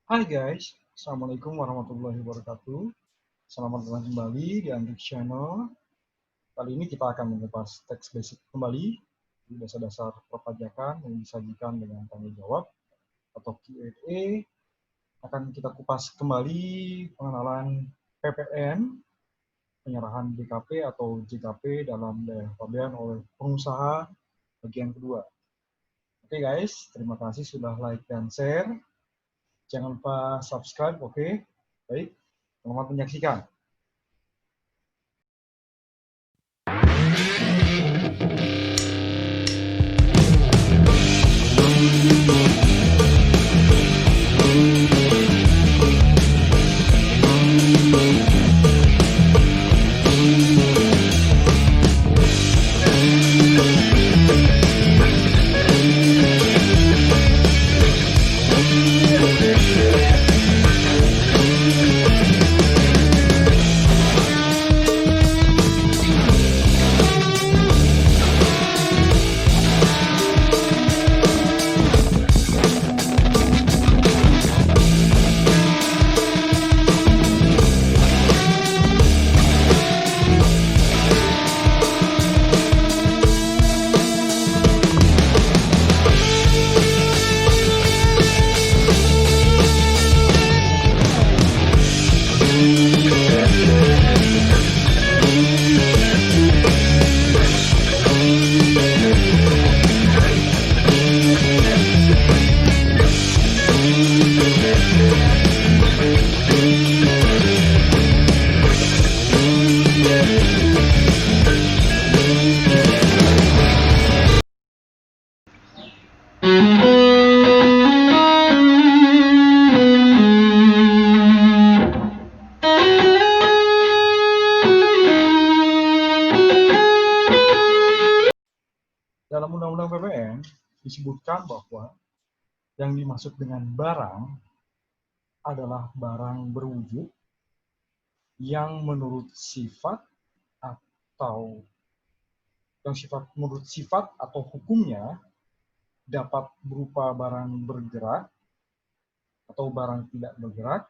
Hai guys, Assalamualaikum warahmatullahi wabarakatuh. Selamat datang kembali di Andrik Channel. Kali ini kita akan mengupas teks basic kembali di dasar-dasar perpajakan yang disajikan dengan tanya jawab atau Q&A. Akan kita kupas kembali pengenalan PPN, penyerahan BKP atau JKP dalam daerah pabean oleh pengusaha bagian kedua. Oke guys, terima kasih sudah like dan share. Jangan lupa subscribe, oke? Baik, selamat menyaksikan. Dalam Undang-Undang PPN disebutkan bahwa yang dimaksud dengan barang adalah barang berwujud yang menurut sifat atau menurut sifat atau hukumnya dapat berupa barang bergerak atau barang tidak bergerak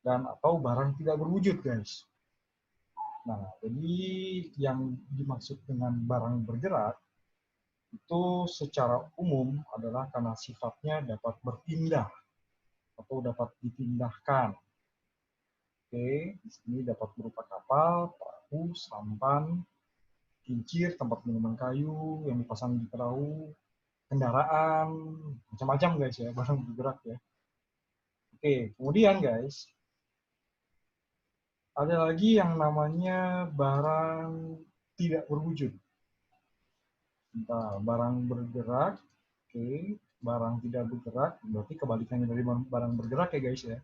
dan atau barang tidak berwujud, guys. Nah, jadi yang dimaksud dengan barang bergerak itu secara umum adalah karena sifatnya dapat berpindah atau dapat dipindahkan. Oke, di sini dapat berupa kapal, perahu, sampan, kincir, tempat minuman kayu yang dipasang di perahu, kendaraan, macam-macam guys ya, barang bergerak ya. Oke, kemudian guys, ada lagi yang namanya barang tidak berwujud. Nah, barang bergerak, oke, barang tidak bergerak, berarti kebalikannya dari barang bergerak ya guys ya.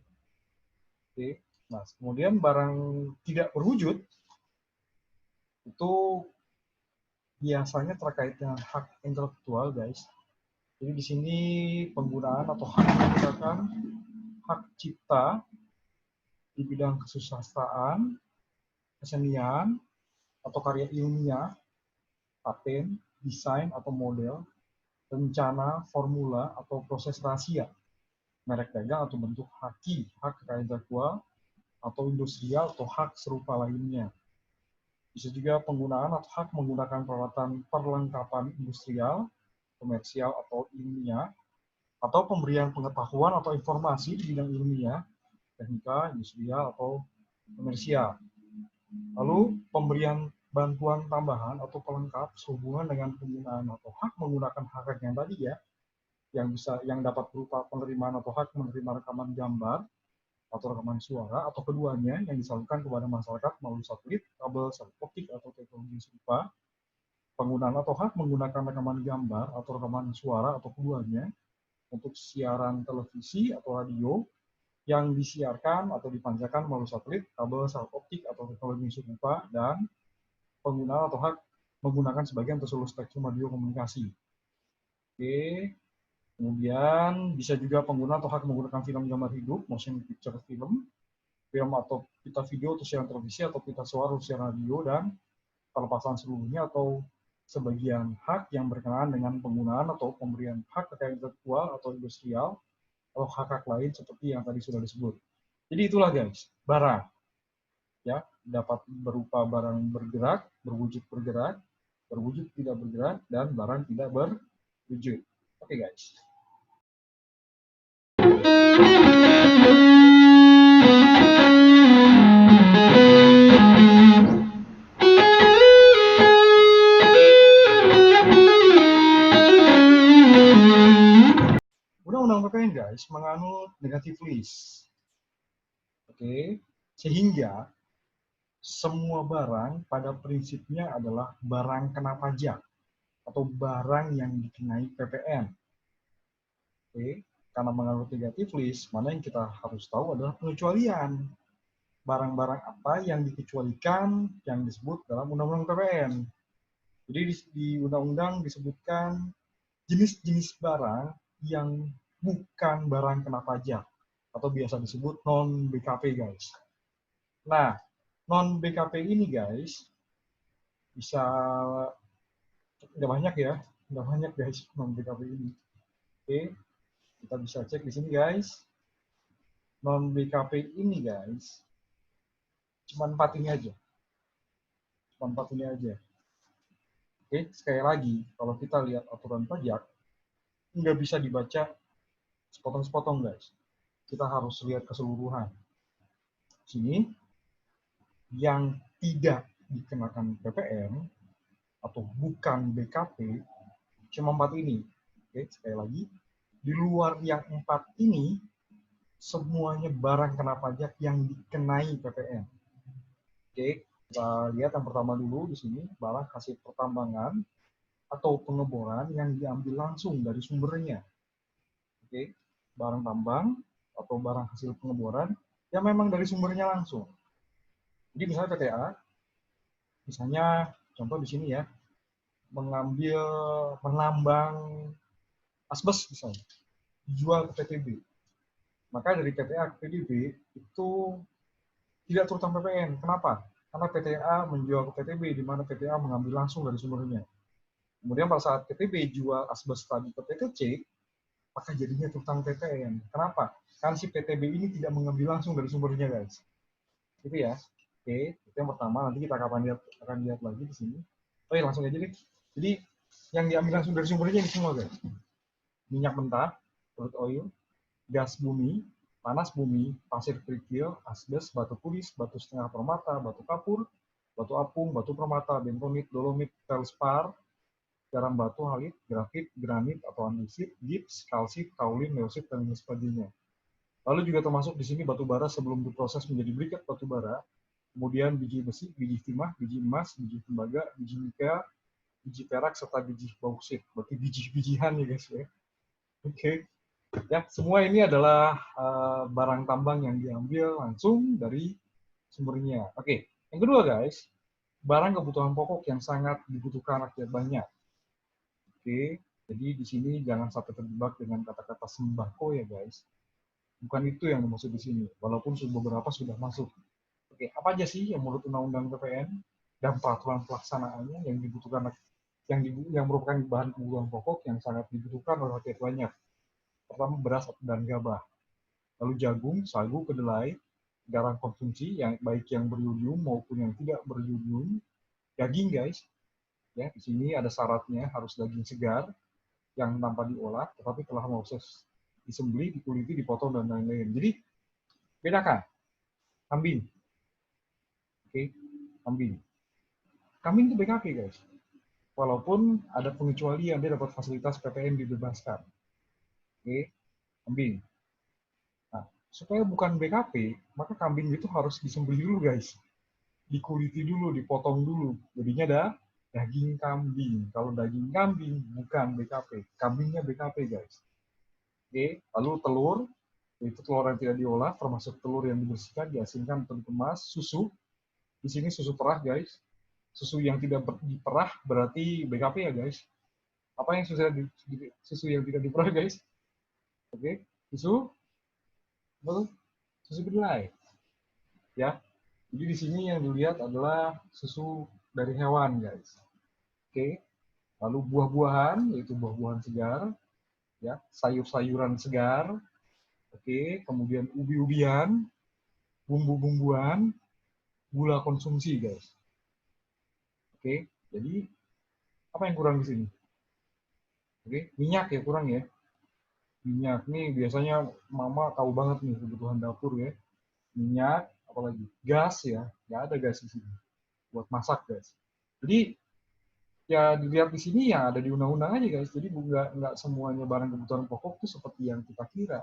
Oke, nah kemudian barang tidak berwujud itu biasanya terkait dengan hak intelektual guys. Jadi di sini penggunaan atau hak menggunakan hak cipta di bidang kesusastraan, kesenian, atau karya ilmiah, paten, desain atau model, rencana, formula, atau proses rahasia, merek dagang atau bentuk haki, hak kekayaan intelektual, atau industrial atau hak serupa lainnya. Bisa juga penggunaan atau hak menggunakan peralatan perlengkapan industrial, komersial, atau ilmiah, atau pemberian pengetahuan atau informasi di bidang ilmiah, teknika, industrial, atau komersial. Lalu pemberian bantuan tambahan atau pelengkap sehubungan dengan penggunaan atau hak menggunakan hak yang tadi ya, yang dapat berupa penerimaan atau hak menerima rekaman gambar atau rekaman suara atau keduanya yang disalurkan kepada masyarakat melalui satelit, kabel, satelit optik atau teknologi serupa, penggunaan atau hak menggunakan rekaman gambar atau rekaman suara atau keduanya untuk siaran televisi atau radio yang disiarkan atau dipancarkan melalui satelit, kabel, satelit optik atau teknologi serupa, dan penggunaan atau hak menggunakan sebagian atau seluruh spektrum radio komunikasi. Oke, kemudian bisa juga penggunaan atau hak menggunakan film gambar hidup, motion picture film, film atau pita video atau siaran televisi atau pita suara atau siaran radio, dan pelepasan seluruhnya atau sebagian hak yang berkenaan dengan penggunaan atau pemberian hak kekayaan intelektual atau industrial. atau hak-hak lain seperti yang tadi sudah disebut. Jadi itulah guys, barang ya dapat berupa barang bergerak, berwujud bergerak, berwujud tidak bergerak, dan barang tidak berwujud. Oke guys. Undang-undang PPN guys menganut negatif list. Oke, sehingga semua barang pada prinsipnya adalah barang kena pajak atau barang yang dikenai PPN. Oke, karena menganut negatif list, mana yang kita harus tahu adalah pengecualian. Barang-barang apa yang dikecualikan yang disebut dalam Undang-Undang PPN. Jadi di Undang-Undang disebutkan jenis-jenis barang yang bukan barang kena pajak atau biasa disebut non BKP guys. Nah, non BKP ini guys bisa nggak banyak ya, nggak banyak guys non BKP ini. Oke, kita bisa cek di sini guys. Non BKP ini guys, cuma 4 ini aja. Cuma 4 ini aja. Oke, sekali lagi, kalau kita lihat aturan pajak, nggak bisa dibaca sepotong-sepotong guys. Kita harus lihat keseluruhan. Sini, yang tidak dikenakan PPN atau bukan BKP, cuma 4 ini. Oke, sekali lagi, di luar yang 4 ini, semuanya barang kena pajak yang dikenai PPN. Oke, kita lihat yang pertama dulu di sini, barang hasil pertambangan atau pengeboran yang diambil langsung dari sumbernya. Oke, barang tambang atau barang hasil pengeboran yang memang dari sumbernya langsung. Jadi misalnya PTA, misalnya contoh di sini ya, menambang asbes misalnya, dijual ke PTB. Maka dari PTA ke PTB itu tidak terutang PPN. Kenapa? Karena PTA menjual ke PTB, di mana PTA mengambil langsung dari sumbernya. Kemudian pada saat PTB jual asbes tadi ke PTC, maka jadinya terutang PPN. Kenapa? Karena si PTB ini tidak mengambil langsung dari sumbernya, guys. Gitu ya. Oke, itu yang pertama. Nanti kita akan lihat lagi di sini. Oke, langsung aja deh. Jadi, yang diambil langsung dari sumbernya ini semua, guys. Minyak mentah, crude oil, gas bumi, panas bumi, pasir kerikil, asbes, batu tulis, batu setengah permata, batu kapur, batu apung, batu permata, bentonit, dolomit, felspar, garam batu, halit, grafit, granit atau andesit, gips, kalsit, kaolin, leosit, dan sebagainya. Lalu juga termasuk di sini batu bara sebelum diproses menjadi briket batu bara, kemudian biji besi, biji timah, biji emas, biji tembaga, biji nikel, biji perak, serta biji bauksit. Berarti biji-bijian ya guys ya. Oke. Ya, semua ini adalah barang tambang yang diambil langsung dari sumbernya. Oke. Yang kedua guys, barang kebutuhan pokok yang sangat dibutuhkan rakyat banyak. Oke. Jadi di sini jangan sampai terjebak dengan kata-kata sembako ya guys. Bukan itu yang dimaksud di sini, walaupun beberapa sudah masuk. Oke, apa aja sih yang menurut Undang-Undang PPN dan peraturan pelaksanaannya yang dibutuhkan yang merupakan bahan kebutuhan pokok yang sangat dibutuhkan oleh rakyat banyak. Pertama, beras dan gabah. Lalu jagung, sagu, kedelai, garam konsumsi yang baik yang beriodium maupun yang tidak beriodium. Daging guys, ya di sini ada syaratnya harus daging segar yang tanpa diolah, tetapi telah proses disembelih, dikuliti, dipotong dan lain-lain. Jadi bedakan kambing, oke, kambing. Kambing itu BKP guys. Walaupun ada pengecualian dia dapat fasilitas PPN dibebaskan. Oke, kambing. Nah, supaya bukan BKP, maka kambing itu harus disembelih dulu guys. Dikuliti dulu, dipotong dulu. Jadinya ada daging kambing. Kalau daging kambing bukan BKP, kambingnya BKP guys. Oke, lalu telur, itu telur yang tidak diolah, termasuk telur yang dibersihkan, diasinkan atau dikemas, susu. Di sini susu perah guys. Susu yang tidak diperah berarti BKP ya guys. Apa yang susu yang tidak diperah guys? Oke, susu kedelai. Ya. Jadi di sini yang dilihat adalah susu dari hewan guys. Oke. Lalu buah-buahan, yaitu buah-buahan segar, ya, sayur-sayuran segar, Oke, kemudian ubi-ubian, bumbu-bumbuan, gula konsumsi, guys. Oke, jadi apa yang kurang di sini? Oke, minyak ya kurang ya. Minyak nih biasanya mama tahu banget nih kebutuhan dapur ya. Minyak, apalagi gas ya, nggak ada gas di sini buat masak, guys. Jadi ya dilihat di sini ya ada di undang-undang aja, guys. Jadi nggak semuanya barang kebutuhan pokok tuh seperti yang kita kira.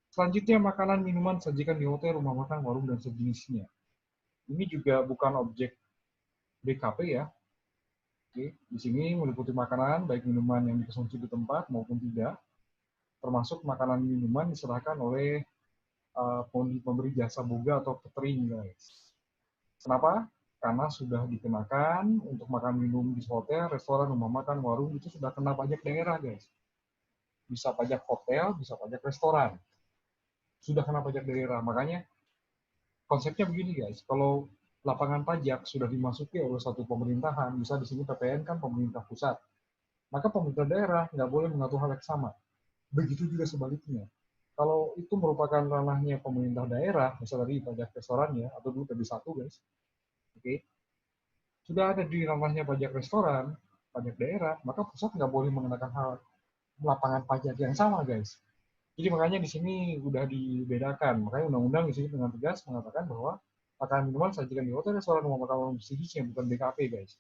Selanjutnya makanan minuman sajikan di hotel, rumah makan, warung dan sejenisnya. Ini juga bukan objek BKP ya. Oke, di sini meliputi makanan baik minuman yang dikonsumsi di tempat maupun tidak, termasuk makanan minuman diserahkan oleh pemberi jasa boga atau catering, guys. Kenapa? Karena sudah dikenakan untuk makan minum di hotel, restoran, rumah makan, warung itu sudah kena pajak daerah, guys. Bisa pajak hotel, bisa pajak restoran. Sudah kena pajak daerah. Makanya konsepnya begini, guys. Kalau lapangan pajak sudah dimasuki oleh satu pemerintahan, bisa di sini PPN kan pemerintah pusat, maka pemerintah daerah nggak boleh mengatur hal yang sama. Begitu juga sebaliknya. Kalau itu merupakan ranahnya pemerintah daerah, misalnya tadi pajak restorannya, atau dulu PB1, guys, oke, sudah ada di ranahnya pajak restoran, pajak daerah, maka pusat nggak boleh mengenakan hal lapangan pajak yang sama, guys. Jadi makanya di sini udah dibedakan. Makanya undang-undang di sini dengan tegas mengatakan bahwa makanan minuman sajikan di hotel, restoran, rumah makan, warung yang bukan BKP, guys.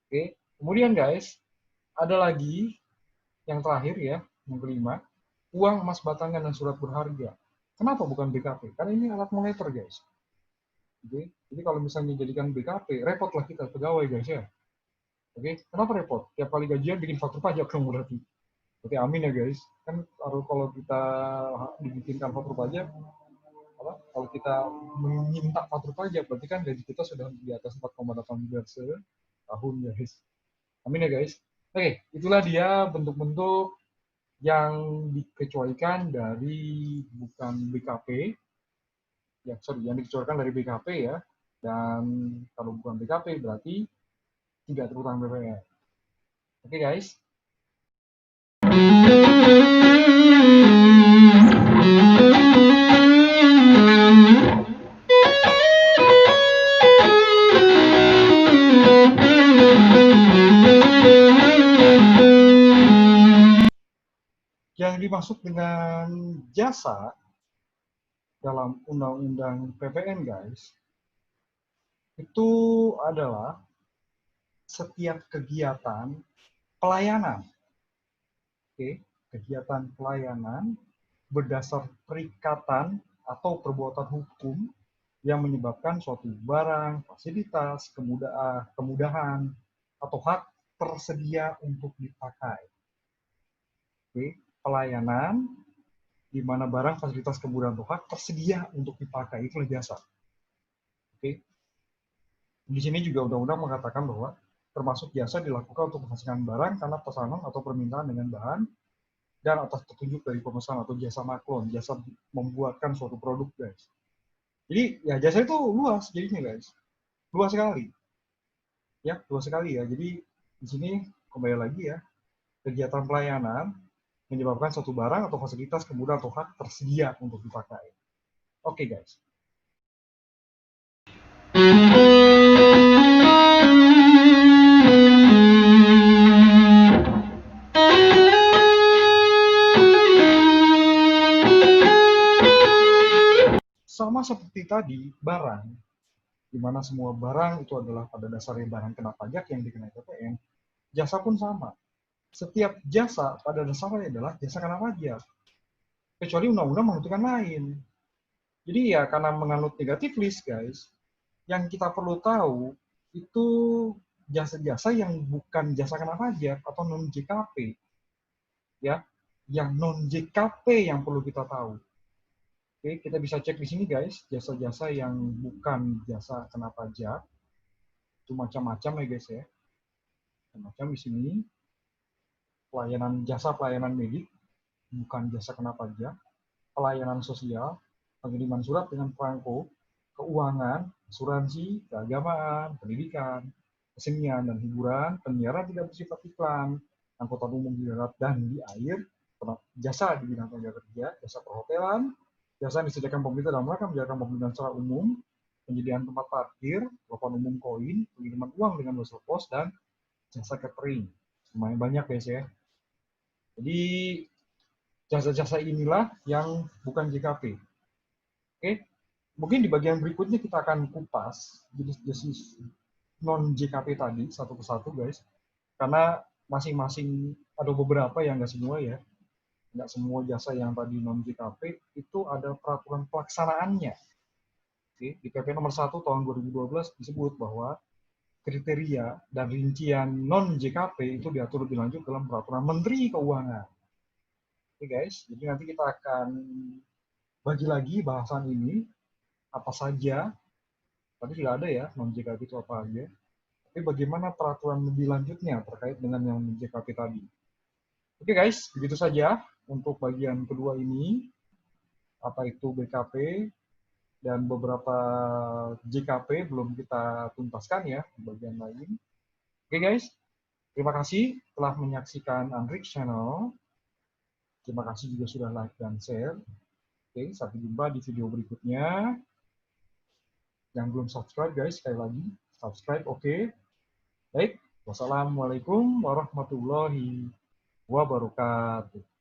Oke. Kemudian, guys, ada lagi yang terakhir ya, yang kelima, uang emas batangan dan surat berharga. Kenapa bukan BKP? Karena ini alat moneter, guys. Oke. Jadi kalau misalnya jadikan BKP, repotlah kita pegawai, guys ya. Oke. Kenapa repot? Tiap kali gajian bikin faktur pajak dong berarti. Oke, amin ya guys. Kan kalau kita dibikinkan faktur pajak, kalau kita meminta faktur pajak, berarti kan gaji kita sudah di atas 4,8 miliar setahun, guys. Amin ya guys. Oke, itulah dia bentuk-bentuk yang dikecualikan dari bukan BKP, yang dikecualikan dari BKP ya. Dan kalau bukan BKP berarti tidak terutang BPR. Oke guys. Yang dimaksud dengan jasa dalam undang-undang PPN, guys, itu adalah setiap kegiatan pelayanan. Oke, kegiatan pelayanan berdasar perikatan atau perbuatan hukum yang menyebabkan suatu barang, fasilitas, kemudahan, atau hak tersedia untuk dipakai. Oke, pelayanan di mana barang, fasilitas, kemudahan, atau hak tersedia untuk dipakai, itulah jasa. Oke. Di sini juga undang-undang mengatakan bahwa termasuk jasa dilakukan untuk menghasilkan barang karena pesanan atau permintaan dengan bahan dan atas petunjuk dari pemesan atau jasa maklon, jasa membuatkan suatu produk, guys. Jadi ya jasa itu luas jadinya, guys. Luas sekali. Ya, luas sekali ya. Jadi di sini kembali lagi ya, kegiatan pelayanan menyebabkan suatu barang atau fasilitas, kemudahan atau hak tersedia untuk dipakai. Oke, guys. Sama seperti tadi, barang, di mana semua barang itu adalah pada dasarnya barang kena pajak yang dikenai PPN, jasa pun sama. Setiap jasa pada dasarnya adalah jasa kena pajak. Kecuali undang-undang menentukan lain. Jadi ya karena menganut negatif list, guys, yang kita perlu tahu itu jasa-jasa yang bukan jasa kena pajak atau non JKP. Ya, yang non JKP yang perlu kita tahu. Oke, kita bisa cek di sini, guys, jasa-jasa yang bukan jasa kena pajak. Itu macam-macam ya, guys ya. Macam di sini pelayanan medik, bukan jasa kena pajak, pelayanan sosial, pengiriman surat dengan perangko, keuangan, asuransi, keagamaan, pendidikan, kesenian dan hiburan, penyiaran tidak bersifat iklan, angkutan umum di darat dan di air, jasa di bidang tenaga kerja, jasa perhotelan, jasa yang disediakan pemerintah dalam rangka menjalankan pemerintahan secara umum, penyediaan tempat parkir, telepon umum koin, pengiriman uang dengan wesel pos, dan jasa catering. Lumayan banyak guys ya. Jadi jasa-jasa inilah yang bukan JKP. Oke, mungkin di bagian berikutnya kita akan kupas jenis-jenis non JKP tadi satu persatu guys, karena masing-masing ada beberapa yang nggak semua ya, nggak semua jasa yang tadi non JKP itu ada peraturan pelaksanaannya. Oke, di PP nomor 1 tahun 2012 disebut bahwa kriteria dan rincian non JKP itu diatur lebih lanjut dalam peraturan Menteri Keuangan. Oke guys, jadi nanti kita akan bagi lagi bahasan ini apa saja. Tadi sudah ada ya non JKP itu apa aja. Tapi bagaimana peraturan lebih lanjutnya terkait dengan yang JKP tadi. Oke guys, begitu saja untuk bagian kedua ini, apa itu BKP dan beberapa JKP belum kita tuntaskan ya di bagian lain. Oke guys, terima kasih telah menyaksikan Andrik Channel. Terima kasih juga sudah like dan share. Oke, sampai jumpa di video berikutnya. Yang belum subscribe guys, sekali lagi subscribe, oke. Baik, wassalamualaikum warahmatullahi wabarakatuh.